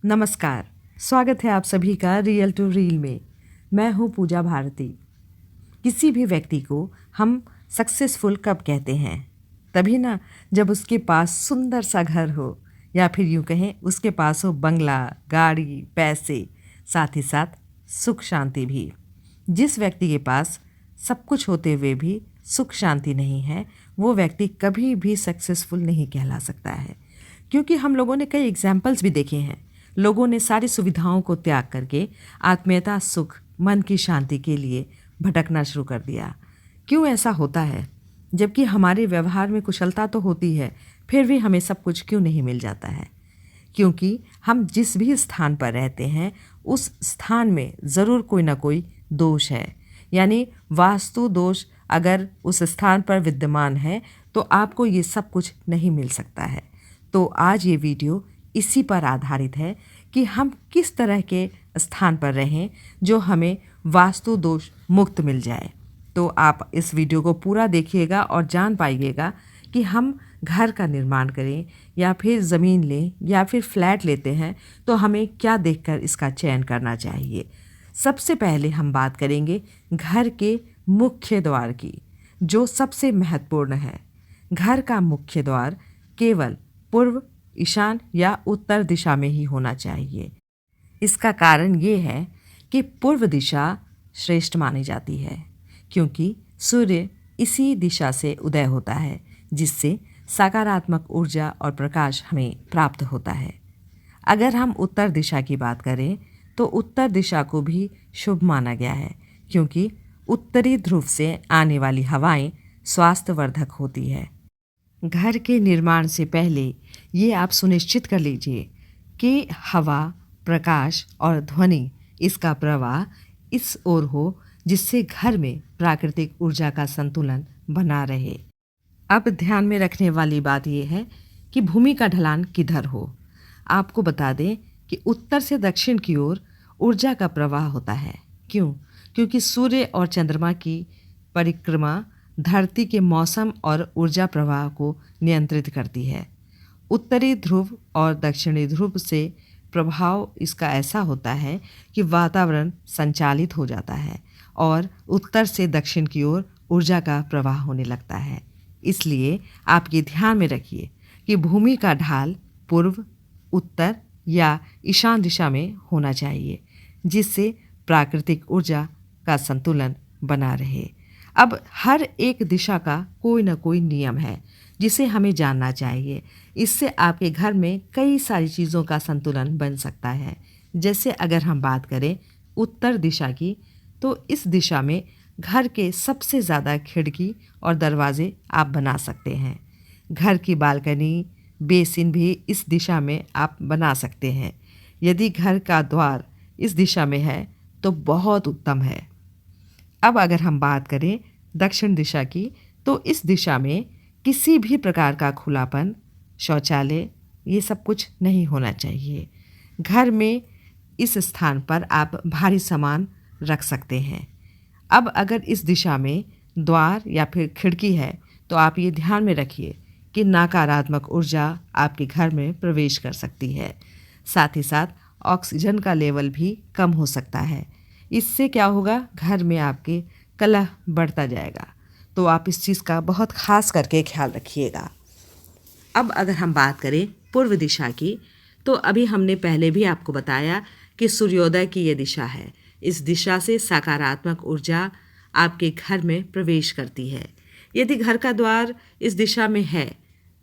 नमस्कार, स्वागत है आप सभी का रियल टू रील में। मैं हूँ पूजा भारती। किसी भी व्यक्ति को हम सक्सेसफुल कब कहते हैं? तभी ना जब उसके पास सुंदर सा घर हो, या फिर यूँ कहें उसके पास हो बंगला, गाड़ी, पैसे, साथ ही साथ सुख शांति भी। जिस व्यक्ति के पास सब कुछ होते हुए भी सुख शांति नहीं है, वो व्यक्ति कभी भी सक्सेसफुल नहीं कहला सकता है। क्योंकि हम लोगों ने कई एग्जाम्पल्स भी देखे हैं। लोगों ने सारी सुविधाओं को त्याग करके आत्मीयता, सुख, मन की शांति के लिए भटकना शुरू कर दिया। क्यों ऐसा होता है? जबकि हमारे व्यवहार में कुशलता तो होती है, फिर भी हमें सब कुछ क्यों नहीं मिल जाता है? क्योंकि हम जिस भी स्थान पर रहते हैं, उस स्थान में ज़रूर कोई ना कोई दोष है। यानी वास्तु दोष अगर उस स्थान पर विद्यमान है तो आपको ये सब कुछ नहीं मिल सकता है। तो आज ये वीडियो इसी पर आधारित है कि हम किस तरह के स्थान पर रहें जो हमें वास्तु दोष मुक्त मिल जाए। तो आप इस वीडियो को पूरा देखिएगा और जान पाइएगा कि हम घर का निर्माण करें या फिर ज़मीन लें या फिर फ्लैट लेते हैं तो हमें क्या देखकर इसका चयन करना चाहिए। सबसे पहले हम बात करेंगे घर के मुख्य द्वार की, जो सबसे महत्वपूर्ण है। घर का मुख्य द्वार केवल पूर्व, ईशान या उत्तर दिशा में ही होना चाहिए। इसका कारण ये है कि पूर्व दिशा श्रेष्ठ मानी जाती है, क्योंकि सूर्य इसी दिशा से उदय होता है, जिससे सकारात्मक ऊर्जा और प्रकाश हमें प्राप्त होता है। अगर हम उत्तर दिशा की बात करें तो उत्तर दिशा को भी शुभ माना गया है, क्योंकि उत्तरी ध्रुव से आने वाली हवाएं स्वास्थ्यवर्धक होती है। घर के निर्माण से पहले ये आप सुनिश्चित कर लीजिए कि हवा, प्रकाश और ध्वनि, इसका प्रवाह इस ओर हो जिससे घर में प्राकृतिक ऊर्जा का संतुलन बना रहे। अब ध्यान में रखने वाली बात यह है कि भूमि का ढलान किधर हो। आपको बता दें कि उत्तर से दक्षिण की ओर ऊर्जा का प्रवाह होता है। क्यों? क्योंकि सूर्य और चंद्रमा की परिक्रमा धरती के मौसम और ऊर्जा प्रवाह को नियंत्रित करती है। उत्तरी ध्रुव और दक्षिणी ध्रुव से प्रभाव इसका ऐसा होता है कि वातावरण संचालित हो जाता है और उत्तर से दक्षिण की ओर ऊर्जा का प्रवाह होने लगता है। इसलिए आप ये ध्यान में रखिए कि भूमि का ढाल पूर्व, उत्तर या ईशान दिशा में होना चाहिए, जिससे प्राकृतिक ऊर्जा का संतुलन बना रहे। अब हर एक दिशा का कोई ना कोई नियम है जिसे हमें जानना चाहिए। इससे आपके घर में कई सारी चीज़ों का संतुलन बन सकता है। जैसे अगर हम बात करें उत्तर दिशा की, तो इस दिशा में घर के सबसे ज़्यादा खिड़की और दरवाजे आप बना सकते हैं। घर की बालकनी, बेसिन भी इस दिशा में आप बना सकते हैं। यदि घर का द्वार इस दिशा में है तो बहुत उत्तम है। अब अगर हम बात करें दक्षिण दिशा की, तो इस दिशा में किसी भी प्रकार का खुलापन, शौचालय, ये सब कुछ नहीं होना चाहिए। घर में इस स्थान पर आप भारी सामान रख सकते हैं। अब अगर इस दिशा में द्वार या फिर खिड़की है तो आप ये ध्यान में रखिए कि नकारात्मक ऊर्जा आपके घर में प्रवेश कर सकती है। साथ ही साथ ऑक्सीजन का लेवल भी कम हो सकता है। इससे क्या होगा, घर में आपके कलह बढ़ता जाएगा। तो आप इस चीज़ का बहुत ख़ास करके ख्याल रखिएगा। अब अगर हम बात करें पूर्व दिशा की, तो अभी हमने पहले भी आपको बताया कि सूर्योदय की ये दिशा है। इस दिशा से सकारात्मक ऊर्जा आपके घर में प्रवेश करती है। यदि घर का द्वार इस दिशा में है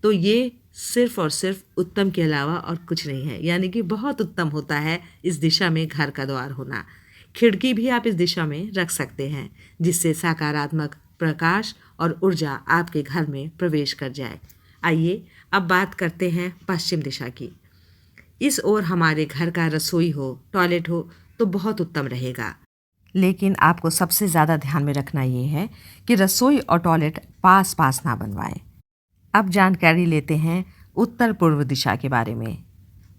तो ये सिर्फ और सिर्फ उत्तम के अलावा और कुछ नहीं है। यानी कि बहुत उत्तम होता है इस दिशा में घर का द्वार होना। खिड़की भी आप इस दिशा में रख सकते हैं, जिससे सकारात्मक प्रकाश और ऊर्जा आपके घर में प्रवेश कर जाए। आइए अब बात करते हैं पश्चिम दिशा की। इस ओर हमारे घर का रसोई हो, टॉयलेट हो तो बहुत उत्तम रहेगा। लेकिन आपको सबसे ज़्यादा ध्यान में रखना ये है कि रसोई और टॉयलेट पास पास ना बनवाएं। अब जानकारी लेते हैं उत्तर पूर्व दिशा के बारे में।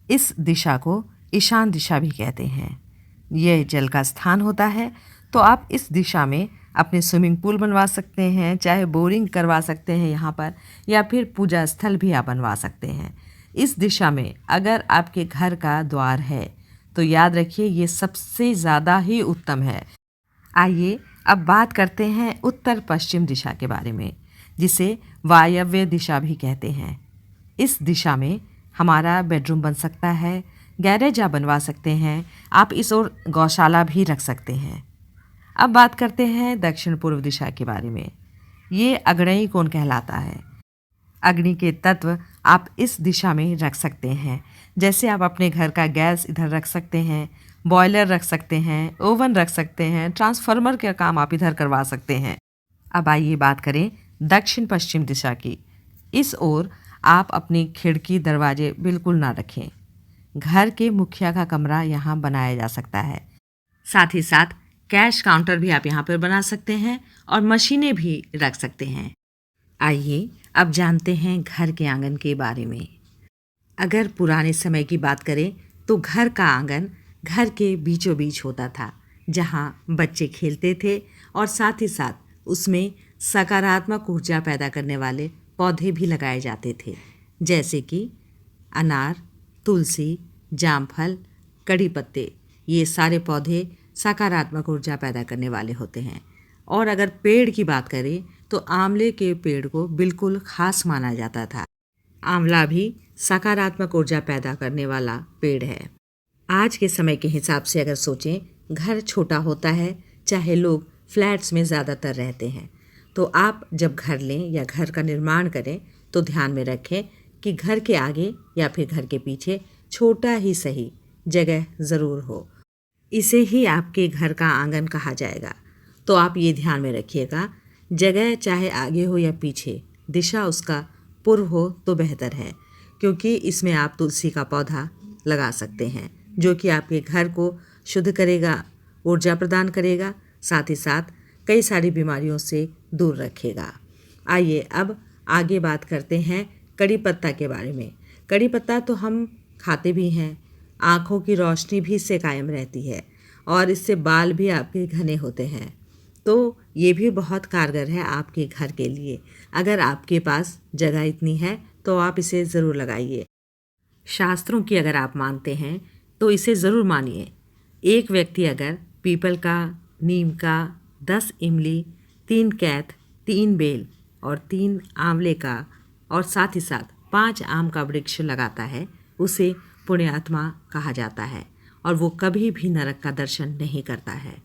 इस दिशा को ईशान दिशा भी कहते हैं। यह जल का स्थान होता है, तो आप इस दिशा में अपने स्विमिंग पूल बनवा सकते हैं, चाहे बोरिंग करवा सकते हैं यहाँ पर, या फिर पूजा स्थल भी आप बनवा सकते हैं। इस दिशा में अगर आपके घर का द्वार है तो याद रखिए ये सबसे ज़्यादा ही उत्तम है। आइए अब बात करते हैं उत्तर पश्चिम दिशा के बारे में, जिसे वायव्य दिशा भी कहते हैं। इस दिशा में हमारा बेडरूम बन सकता है, गैरेज आप बनवा सकते हैं, आप इस ओर गौशाला भी रख सकते हैं। अब बात करते हैं दक्षिण पूर्व दिशा के बारे में। ये अग्नेय कोण कहलाता है। अग्नि के तत्व आप इस दिशा में रख सकते हैं। जैसे आप अपने घर का गैस इधर रख सकते हैं, बॉयलर रख सकते हैं, ओवन रख सकते हैं, ट्रांसफार्मर का काम आप इधर करवा सकते हैं। अब आइए बात करें दक्षिण पश्चिम दिशा की। इस ओर आप अपनी खिड़की दरवाजे बिल्कुल ना रखें। घर के मुखिया का कमरा यहाँ बनाया जा सकता है। साथ ही साथ कैश काउंटर भी आप यहाँ पर बना सकते हैं और मशीनें भी रख सकते हैं। आइए अब जानते हैं घर के आंगन के बारे में। अगर पुराने समय की बात करें तो घर का आंगन घर के बीचों बीच होता था, जहाँ बच्चे खेलते थे और साथ ही साथ उसमें सकारात्मक ऊर्जा पैदा करने वाले पौधे भी लगाए जाते थे, जैसे कि अनार, तुलसी, जामफल, कड़ी पत्ते। ये सारे पौधे सकारात्मक ऊर्जा पैदा करने वाले होते हैं। और अगर पेड़ की बात करें तो आंवले के पेड़ को बिल्कुल खास माना जाता था। आंवला भी सकारात्मक ऊर्जा पैदा करने वाला पेड़ है। आज के समय के हिसाब से अगर सोचें, घर छोटा होता है, चाहे लोग फ्लैट्स में ज़्यादातर रहते हैं, तो आप जब घर लें या घर का निर्माण करें तो ध्यान में रखें कि घर के आगे या फिर घर के पीछे छोटा ही सही जगह ज़रूर हो। इसे ही आपके घर का आंगन कहा जाएगा। तो आप ये ध्यान में रखिएगा, जगह चाहे आगे हो या पीछे, दिशा उसका पूर्व हो तो बेहतर है, क्योंकि इसमें आप तुलसी का पौधा लगा सकते हैं, जो कि आपके घर को शुद्ध करेगा, ऊर्जा प्रदान करेगा, साथ ही साथ कई सारी बीमारियों से दूर रखेगा। आइए अब आगे बात करते हैं कड़ी पत्ता के बारे में। कड़ी पत्ता तो हम खाते भी हैं, आँखों की रोशनी भी इससे कायम रहती है और इससे बाल भी आपके घने होते हैं। तो ये भी बहुत कारगर है आपके घर के लिए। अगर आपके पास जगह इतनी है तो आप इसे ज़रूर लगाइए। शास्त्रों की अगर आप मानते हैं तो इसे ज़रूर मानिए। एक व्यक्ति अगर पीपल का, नीम का, 10 इमली, 3 कैथ, 3 बेल और 3 आंवले का और साथ ही साथ 5 आम का वृक्ष लगाता है, उसे पुण्यात्मा कहा जाता है और वो कभी भी नरक का दर्शन नहीं करता है।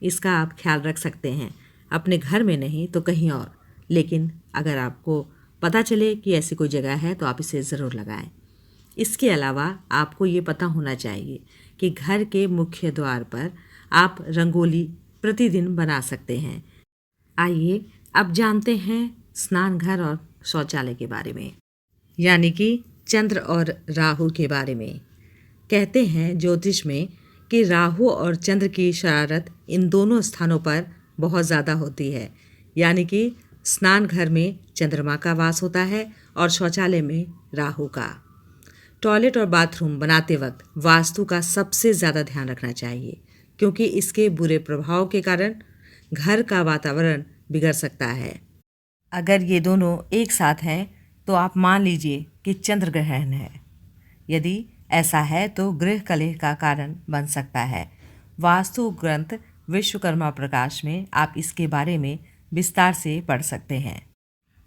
इसका आप ख्याल रख सकते हैं, अपने घर में नहीं तो कहीं और। लेकिन अगर आपको पता चले कि ऐसी कोई जगह है तो आप इसे ज़रूर लगाएं। इसके अलावा आपको ये पता होना चाहिए कि घर के मुख्य द्वार पर आप रंगोली प्रतिदिन बना सकते हैं। आइए अब जानते हैं स्नान घर और शौचालय के बारे में, यानी कि चंद्र और राहु के बारे में। कहते हैं ज्योतिष में कि राहु और चंद्र की शरारत इन दोनों स्थानों पर बहुत ज़्यादा होती है, यानी कि स्नान घर में चंद्रमा का वास होता है और शौचालय में राहु का। टॉयलेट और बाथरूम बनाते वक्त वास्तु का सबसे ज़्यादा ध्यान रखना चाहिए, क्योंकि इसके बुरे प्रभाव के कारण घर का वातावरण बिगड़ सकता है। अगर ये दोनों एक साथ हैं तो आप मान लीजिए कि चंद्र ग्रहण है। यदि ऐसा है तो गृह कलह का कारण बन सकता है। वास्तु ग्रंथ विश्वकर्मा प्रकाश में आप इसके बारे में विस्तार से पढ़ सकते हैं।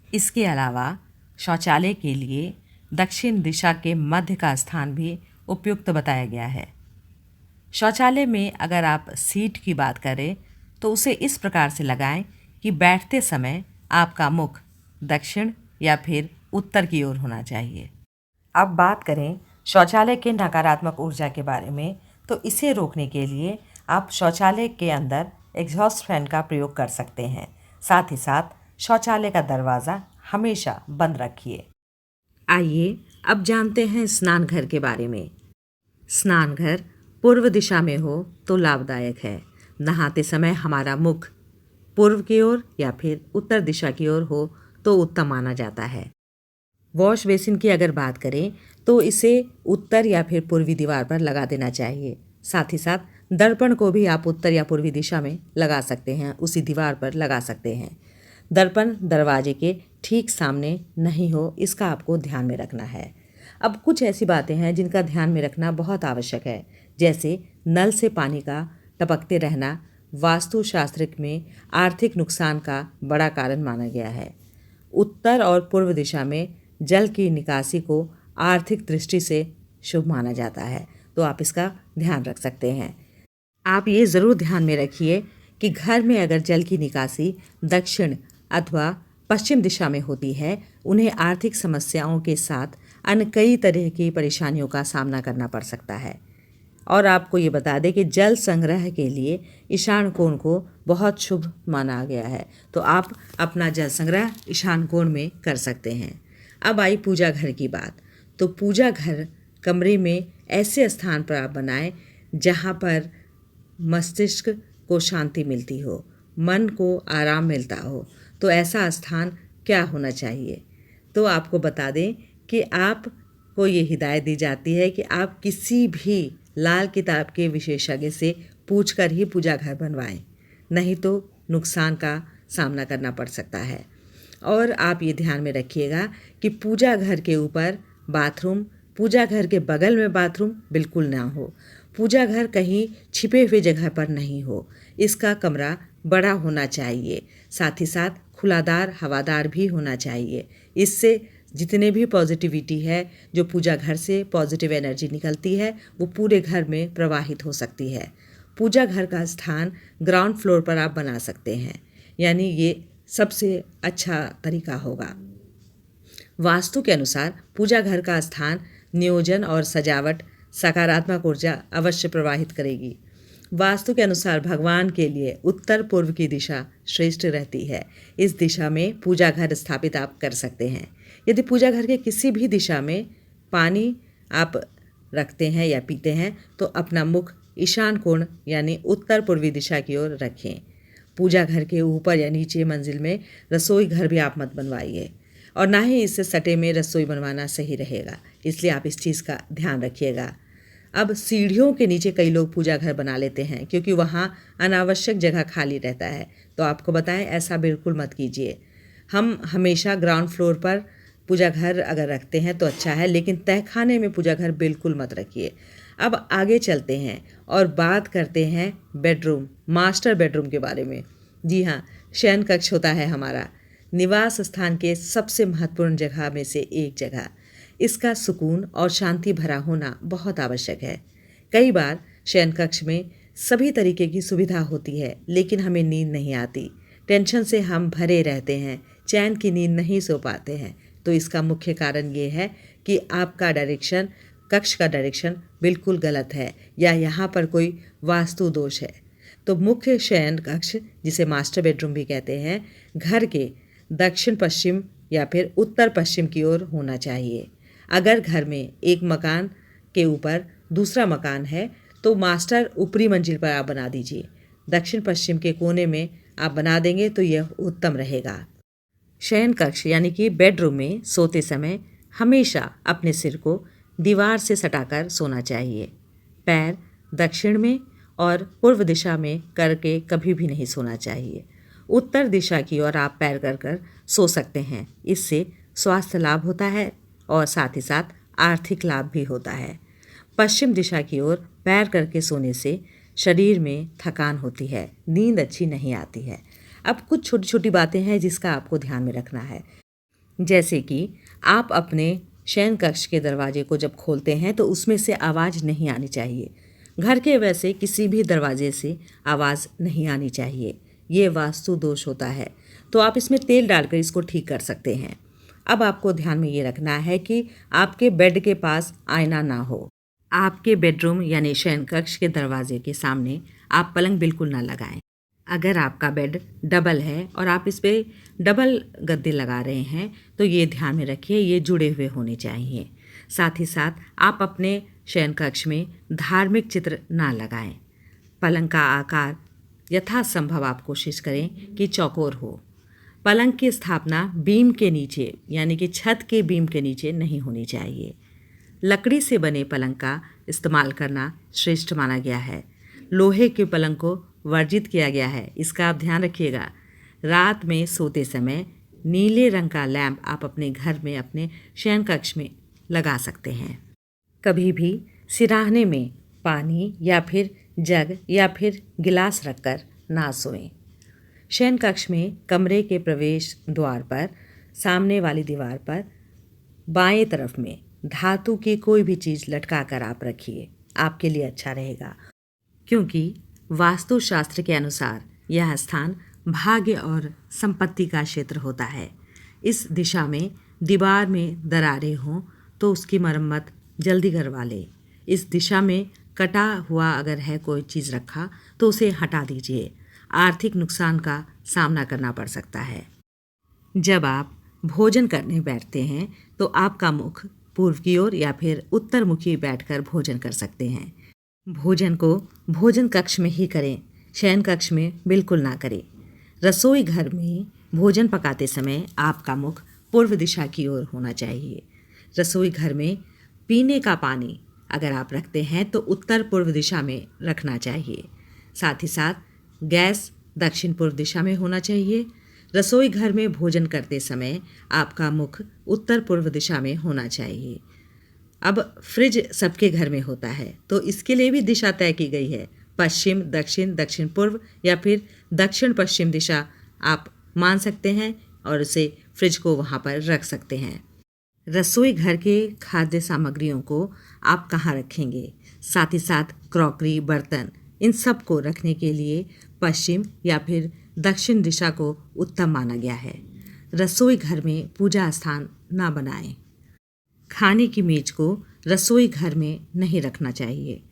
इसके अलावा शौचालय के लिए दक्षिण दिशा के मध्य का स्थान भी उपयुक्त बताया गया है। शौचालय में अगर आप सीट की बात करें तो उसे इस प्रकार से लगाएं कि बैठते समय आपका मुख दक्षिण या फिर उत्तर की ओर होना चाहिए। अब बात करें शौचालय के नकारात्मक ऊर्जा के बारे में, तो इसे रोकने के लिए आप शौचालय के अंदर एग्जॉस्ट फैन का प्रयोग कर सकते हैं। साथ ही साथ शौचालय का दरवाज़ा हमेशा बंद रखिए। आइए अब जानते हैं स्नान घर के बारे में। स्नान घर पूर्व दिशा में हो तो लाभदायक है। नहाते समय हमारा मुख पूर्व की ओर या फिर उत्तर दिशा की ओर हो तो उत्तम माना जाता है। वॉश बेसिन की अगर बात करें तो इसे उत्तर या फिर पूर्वी दीवार पर लगा देना चाहिए। साथ ही साथ दर्पण को भी आप उत्तर या पूर्वी दिशा में लगा सकते हैं, उसी दीवार पर लगा सकते हैं। दर्पण दरवाजे के ठीक सामने नहीं हो, इसका आपको ध्यान में रखना है। अब कुछ ऐसी बातें हैं जिनका ध्यान में रखना बहुत आवश्यक है, जैसे नल से पानी का टपकते रहना वास्तुशास्त्र में आर्थिक नुकसान का बड़ा कारण माना गया है। उत्तर और पूर्व दिशा में जल की निकासी को आर्थिक दृष्टि से शुभ माना जाता है, तो आप इसका ध्यान रख सकते हैं। आप ये ज़रूर ध्यान में रखिए कि घर में अगर जल की निकासी दक्षिण अथवा पश्चिम दिशा में होती है, उन्हें आर्थिक समस्याओं के साथ अन्य कई तरह की परेशानियों का सामना करना पड़ सकता है। और आपको ये बता दें कि जल संग्रह के लिए ईशान कोण को बहुत शुभ माना गया है, तो आप अपना जल संग्रह ईशान कोण में कर सकते हैं। अब आई पूजा घर की बात, तो पूजा घर कमरे में ऐसे स्थान पर आप बनाएं जहाँ पर मस्तिष्क को शांति मिलती हो, मन को आराम मिलता हो। तो ऐसा स्थान क्या होना चाहिए? तो आपको बता दें कि आपको ये हिदायत दी जाती है कि आप किसी भी लाल किताब के विशेषज्ञ से पूछकर ही पूजा घर बनवाएं, नहीं तो नुकसान का सामना करना पड़ सकता है। और आप ये ध्यान में रखिएगा कि पूजा घर के ऊपर बाथरूम, पूजा घर के बगल में बाथरूम बिल्कुल ना हो। पूजा घर कहीं छिपे हुए जगह पर नहीं हो। इसका कमरा बड़ा होना चाहिए, साथ ही साथ खुलादार हवादार भी होना चाहिए। इससे जितने भी पॉजिटिविटी है, जो पूजा घर से पॉजिटिव एनर्जी निकलती है, वो पूरे घर में प्रवाहित हो सकती है। पूजा घर का स्थान ग्राउंड फ्लोर पर आप बना सकते हैं, यानी ये सबसे अच्छा तरीका होगा। वास्तु के अनुसार पूजा घर का स्थान नियोजन और सजावट सकारात्मक ऊर्जा अवश्य प्रवाहित करेगी। वास्तु के अनुसार भगवान के लिए उत्तर पूर्व की दिशा श्रेष्ठ रहती है। इस दिशा में पूजा घर स्थापित आप कर सकते हैं। यदि पूजा घर के किसी भी दिशा में पानी आप रखते हैं या पीते हैं, तो अपना मुख ईशान कोण यानी उत्तर पूर्वी दिशा की ओर रखें। पूजा घर के ऊपर या नीचे मंजिल में रसोई घर भी आप मत बनवाइए, और ना ही इससे सटे में रसोई बनवाना सही रहेगा, इसलिए आप इस चीज़ का ध्यान रखिएगा। अब सीढ़ियों के नीचे कई लोग पूजा घर बना लेते हैं, क्योंकि वहाँ अनावश्यक जगह खाली रहता है। तो आपको बताएं, ऐसा बिल्कुल मत कीजिए। हम हमेशा ग्राउंड फ्लोर पर पूजा घर अगर रखते हैं तो अच्छा है, लेकिन तहखाने में पूजा घर बिल्कुल मत रखिए। अब आगे चलते हैं और बात करते हैं बेडरूम, मास्टर बेडरूम के बारे में। जी हाँ, शयन कक्ष होता है हमारा निवास स्थान के सबसे महत्वपूर्ण जगह में से एक जगह। इसका सुकून और शांति भरा होना बहुत आवश्यक है। कई बार शयन कक्ष में सभी तरीके की सुविधा होती है, लेकिन हमें नींद नहीं आती। टेंशन से हम भरे रहते हैं, चैन की नींद नहीं सो पाते हैं। तो इसका मुख्य कारण ये है कि आपका डायरेक्शन, कक्ष का डायरेक्शन बिल्कुल गलत है, या यहाँ पर कोई वास्तु दोष है। तो मुख्य शयन कक्ष, जिसे मास्टर बेडरूम भी कहते हैं, घर के दक्षिण पश्चिम या फिर उत्तर पश्चिम की ओर होना चाहिए। अगर घर में एक मकान के ऊपर दूसरा मकान है, तो मास्टर ऊपरी मंजिल पर आप बना दीजिए। दक्षिण पश्चिम के कोने में आप बना देंगे तो यह उत्तम रहेगा। शयन कक्ष यानी कि बेडरूम में सोते समय हमेशा अपने सिर को दीवार से सटाकर सोना चाहिए। पैर दक्षिण में और पूर्व दिशा में करके कभी भी नहीं सोना चाहिए। उत्तर दिशा की ओर आप पैर कर सो सकते हैं। इससे स्वास्थ्य लाभ होता है और साथ ही साथ आर्थिक लाभ भी होता है। पश्चिम दिशा की ओर पैर करके सोने से शरीर में थकान होती है, नींद अच्छी नहीं आती है। अब कुछ छोटी छोटी बातें हैं जिसका आपको ध्यान में रखना है, जैसे कि आप अपने शयन कक्ष के दरवाजे को जब खोलते हैं तो उसमें से आवाज़ नहीं आनी चाहिए। घर के वैसे किसी भी दरवाजे से आवाज़ नहीं आनी चाहिए, ये वास्तु दोष होता है। तो आप इसमें तेल डालकर इसको ठीक कर सकते हैं। अब आपको ध्यान में ये रखना है कि आपके बेड के पास आईना ना हो। आपके बेडरूम यानी शयन कक्ष के दरवाजे के सामने आप पलंग बिल्कुल ना लगाएं। अगर आपका बेड डबल है और आप इस पर डबल गद्दे लगा रहे हैं, तो ये ध्यान में रखिए, ये जुड़े हुए होने चाहिए। साथ ही साथ आप अपने शयन कक्ष में धार्मिक चित्र ना लगाएं। पलंग का आकार यथासंभव आप कोशिश करें कि चौकोर हो। पलंग की स्थापना बीम के नीचे यानी कि छत के बीम के नीचे नहीं होनी चाहिए। लकड़ी से बने पलंग का इस्तेमाल करना श्रेष्ठ माना गया है। लोहे के पलंग को वर्जित किया गया है, इसका आप ध्यान रखिएगा। रात में सोते समय नीले रंग का लैंप आप अपने घर में अपने शयन कक्ष में लगा सकते हैं। कभी भी सिराहने में पानी या फिर जग या फिर गिलास रखकर ना सोएं। शयन कक्ष में कमरे के प्रवेश द्वार पर सामने वाली दीवार पर बाएं तरफ में धातु की कोई भी चीज़ लटका कर आप रखिए, आपके लिए अच्छा रहेगा, क्योंकि वास्तुशास्त्र के अनुसार यह स्थान भाग्य और संपत्ति का क्षेत्र होता है। इस दिशा में दीवार में दरारें हों तो उसकी मरम्मत जल्दी करवा लें। इस दिशा में कटा हुआ अगर है कोई चीज़ रखा तो उसे हटा दीजिए, आर्थिक नुकसान का सामना करना पड़ सकता है। जब आप भोजन करने बैठते हैं तो आपका मुख पूर्व की ओर या फिर उत्तर मुखी बैठकर भोजन कर सकते हैं। भोजन को भोजन कक्ष में ही करें, शयन कक्ष में बिल्कुल ना करें। रसोई घर में भोजन पकाते समय आपका मुख पूर्व दिशा की ओर होना चाहिए। रसोई घर में पीने का पानी अगर आप रखते हैं तो उत्तर पूर्व दिशा में रखना चाहिए। साथ ही साथ गैस दक्षिण पूर्व दिशा में होना चाहिए। रसोई घर में भोजन करते समय आपका मुख उत्तर पूर्व दिशा में होना चाहिए। अब फ्रिज सबके घर में होता है तो इसके लिए भी दिशा तय की गई है, पश्चिम, दक्षिण, दक्षिण पूर्व या फिर दक्षिण पश्चिम दिशा आप मान सकते हैं और उसे फ्रिज को वहाँ पर रख सकते हैं। रसोई घर के खाद्य सामग्रियों को आप कहाँ रखेंगे, साथ ही साथ क्रॉकरी, बर्तन, इन सब को रखने के लिए पश्चिम या फिर दक्षिण दिशा को उत्तम माना गया है। रसोई घर में पूजा स्थान ना बनाएं। खाने की मेज को रसोई घर में नहीं रखना चाहिए।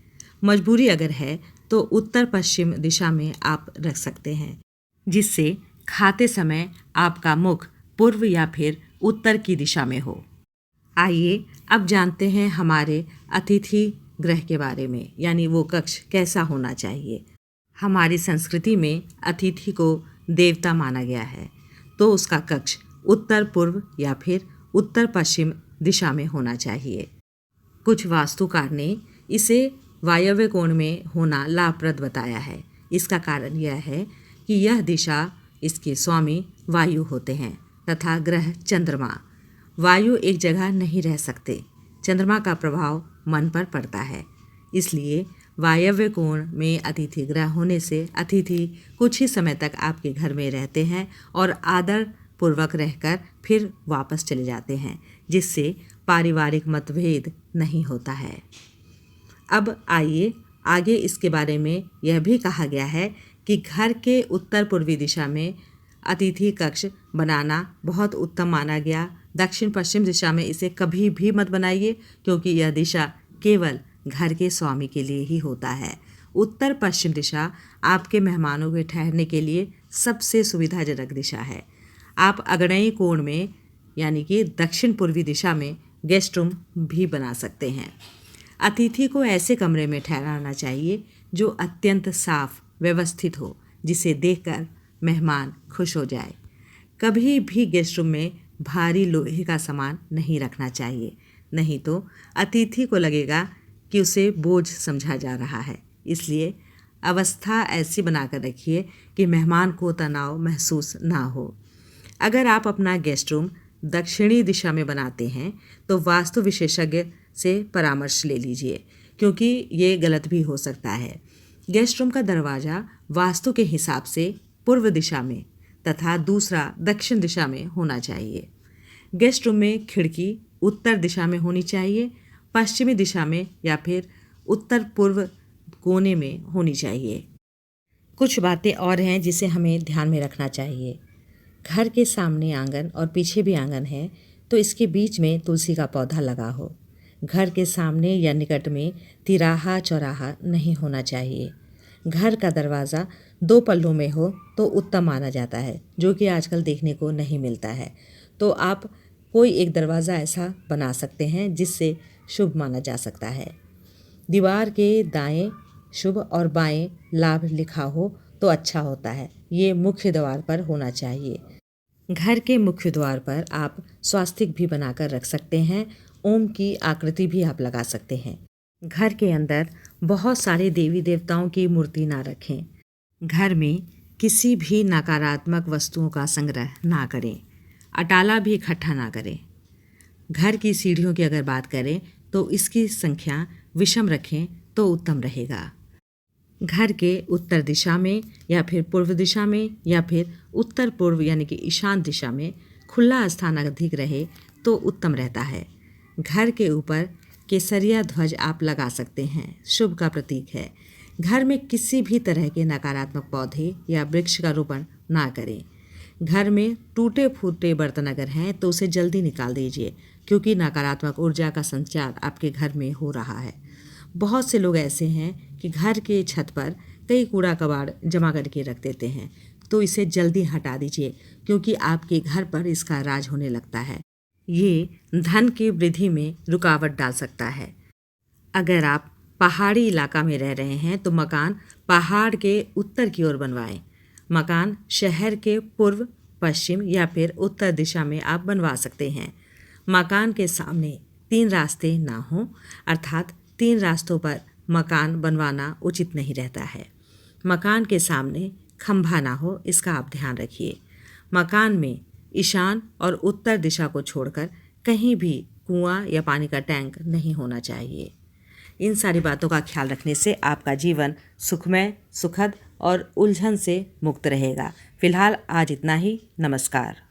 मजबूरी अगर है तो उत्तर पश्चिम दिशा में आप रख सकते हैं, जिससे खाते समय आपका मुख पूर्व या फिर उत्तर की दिशा में हो। आइए अब जानते हैं हमारे अतिथि गृह के बारे में, यानी वो कक्ष कैसा होना चाहिए। हमारी संस्कृति में अतिथि को देवता माना गया है, तो उसका कक्ष उत्तर पूर्व या फिर उत्तर पश्चिम दिशा में होना चाहिए। कुछ वास्तुकार ने इसे वायव्य कोण में होना लाभप्रद बताया है। इसका कारण यह है कि यह दिशा, इसके स्वामी वायु होते हैं तथा ग्रह चंद्रमा। वायु एक जगह नहीं रह सकते, चंद्रमा का प्रभाव मन पर पड़ता है। इसलिए वायव्य कोण में अतिथि गृह होने से अतिथि कुछ ही समय तक आपके घर में रहते हैं और आदर पूर्वक रहकर फिर वापस चले जाते हैं, जिससे पारिवारिक मतभेद नहीं होता है। अब आइए आगे इसके बारे में यह भी कहा गया है कि घर के उत्तर पूर्वी दिशा में अतिथि कक्ष बनाना बहुत उत्तम माना गया। दक्षिण पश्चिम दिशा में इसे कभी भी मत बनाइए, क्योंकि यह दिशा केवल घर के स्वामी के लिए ही होता है। उत्तर पश्चिम दिशा आपके मेहमानों के ठहरने के लिए सबसे सुविधाजनक दिशा है। आप अग्नेय कोण में यानी कि दक्षिण पूर्वी दिशा में गेस्ट रूम भी बना सकते हैं। अतिथि को ऐसे कमरे में ठहराना चाहिए जो अत्यंत साफ व्यवस्थित हो, जिसे देखकर मेहमान खुश हो जाए। कभी भी गेस्ट रूम में भारी लोहे का सामान नहीं रखना चाहिए, नहीं तो अतिथि को लगेगा कि उसे बोझ समझा जा रहा है। इसलिए अवस्था ऐसी बनाकर रखिए कि मेहमान को तनाव महसूस ना हो। अगर आप अपना गेस्ट रूम दक्षिणी दिशा में बनाते हैं तो वास्तु विशेषज्ञ से परामर्श ले लीजिए, क्योंकि ये गलत भी हो सकता है। गेस्ट रूम का दरवाज़ा वास्तु के हिसाब से पूर्व दिशा में तथा दूसरा दक्षिण दिशा में होना चाहिए। गेस्ट रूम में खिड़की उत्तर दिशा में होनी चाहिए, पश्चिमी दिशा में या फिर उत्तर पूर्व कोने में होनी चाहिए। कुछ बातें और हैं जिसे हमें ध्यान में रखना चाहिए। घर के सामने आंगन और पीछे भी आंगन है तो इसके बीच में तुलसी का पौधा लगा हो। घर के सामने या निकट में तिराहा चौराहा नहीं होना चाहिए। घर का दरवाज़ा 2 पल्लों में हो तो उत्तम माना जाता है, जो कि आजकल देखने को नहीं मिलता है। तो आप कोई एक दरवाज़ा ऐसा बना सकते हैं जिससे शुभ माना जा सकता है। दीवार के दाएं शुभ और बाएं लाभ लिखा हो तो अच्छा होता है। ये मुख्य द्वार पर होना चाहिए। घर के मुख्य द्वार पर आप स्वास्तिक भी बनाकर रख सकते हैं। ओम की आकृति भी आप लगा सकते हैं। घर के अंदर बहुत सारे देवी देवताओं की मूर्ति ना रखें। घर में किसी भी नकारात्मक वस्तुओं का संग्रह ना करें। अटाला भी इकट्ठा ना करें। घर की सीढ़ियों की अगर बात करें तो इसकी संख्या विषम रखें तो उत्तम रहेगा। घर के उत्तर दिशा में या फिर पूर्व दिशा में या फिर उत्तर पूर्व यानी कि ईशान दिशा में खुला स्थान अधिक रहे तो उत्तम रहता है। घर के ऊपर केसरिया ध्वज आप लगा सकते हैं, शुभ का प्रतीक है। घर में किसी भी तरह के नकारात्मक पौधे या वृक्ष का रोपण ना करें। घर में टूटे फूटे बर्तन अगर हैं तो उसे जल्दी निकाल दीजिए, क्योंकि नकारात्मक ऊर्जा का संचार आपके घर में हो रहा है। बहुत से लोग ऐसे हैं कि घर के छत पर कई कूड़ा कबाड़ जमा करके रख देते हैं, तो इसे जल्दी हटा दीजिए, क्योंकि आपके घर पर इसका राज होने लगता है। ये धन की वृद्धि में रुकावट डाल सकता है। अगर आप पहाड़ी इलाका में रह रहे हैं तो मकान पहाड़ के उत्तर की ओर बनवाएं। मकान शहर के पूर्व, पश्चिम या फिर उत्तर दिशा में आप बनवा सकते हैं। मकान के सामने 3 रास्ते ना हों, अर्थात 3 रास्तों पर मकान बनवाना उचित नहीं रहता है। मकान के सामने खंभा ना हो, इसका आप ध्यान रखिए। मकान में ईशान और उत्तर दिशा को छोड़कर कहीं भी कुआं या पानी का टैंक नहीं होना चाहिए। इन सारी बातों का ख्याल रखने से आपका जीवन सुखमय, सुखद और उलझन से मुक्त रहेगा। फिलहाल आज इतना ही। नमस्कार।